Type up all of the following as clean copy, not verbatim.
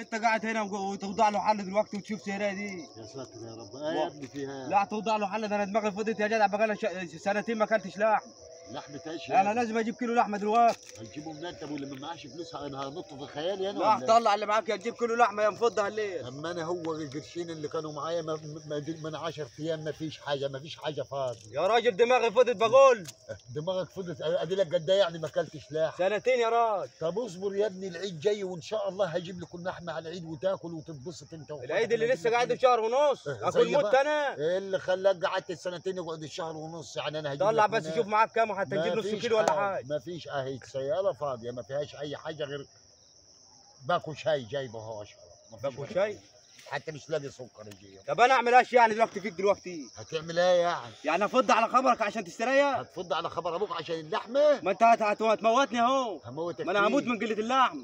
انت قاعد هنا وتوضع له حل دلوقتي وتشوف سيرة دي. يا ساتر يا رب. يا ابني فيها. لا توضع له حل، ده انا دماغي فضيت يا جدع، بقالي سنتين ما اكلتش لحم. لحمة ايش؟ انا لازم اجيب كيلو لحمه دلوقتي. هتجيبه منين انت واللي ما معاش فلوس؟ انا هنط في خيالي انا لا طلع اللي معاك، يا تجيب كيلو لحمه يا مفضها الليل. اما انا هو القرشين اللي كانوا معايا من 10 ايام ما فيش حاجه فاضي. يا راجل دماغي فضيت بقول. دماغك فضت، ادي لك قد ايه يعني ما اكلتش لحم؟ سنتين يا راجل. طب اصبر يا ابني، العيد جاي وان شاء الله هجيب لكم لحمه على العيد وتاكل وتتبسط انت واخواتك. العيد اللي لسه قاعد بشهر ونص اكل مت انا. ايه اللي خلاك قعدت السنتين يقعد الشهر ونص؟ يعني انا هجيب طلع لك بس شوف معاك كام وحتى نجيب نص كيلو ولا حاجه. ما فيش، اهي السياره فاضيه ما فيهاش اي حاجه غير باكو شاي جايبه هو اشرب. باكو شاي؟ حتى مش لاقي سكر يجي. طب انا اعمل ايش يعني دلوقتي فيك دلوقتي؟ هتعمل ايه يعني؟ يعني افض على خبرك عشان تستريح؟ هتفض على خبر ابوك عشان اللحمه؟ ما انت هتموتني اهو. هموتك. ما انا هموت من قله اللحم.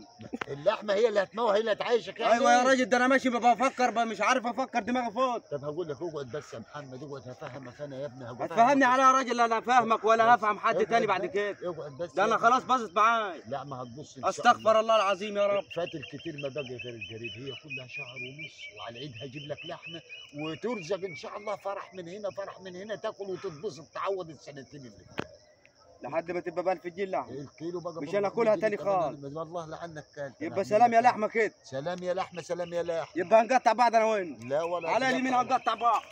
اللحمه هي اللي هتموت، هي اللي هتعيشك يعني. ايوه يا راجل، ده انا ماشي بفكر مش عارف افكر، دماغي فوت. طب هقول لك اقعد بس يا محمد، اقعد هفهمك انا يا ابني. هتفهمني على يا راجل؟ لا انا فاهمك ولا هفهم حد تاني بعد كده. اقعد بس. ده انا خلاص باظت معاي. لا ما هتبص. استغفر الله العظيم يا رب. فات الكتير ما بقي غير الجريد، هي كلها شهر ونص وعلى العيد هجيب لك لحمه وترزق ان شاء الله. فرح من هنا فرح من هنا، تاكل وتتبسط تعوض السنتين اللي فاتوا لحد ما تبقى ب1000 جنيه لحمه. الكيلو بقى مش انا اكلها تاني خالص. والله لعنك كلت. يبقى سلام يا لحمه كده. سلام يا لحمه، سلام يا لحمه. يبقى هنقطع بعض انا وين؟ لا ولا على اليمين هنقطع بعض.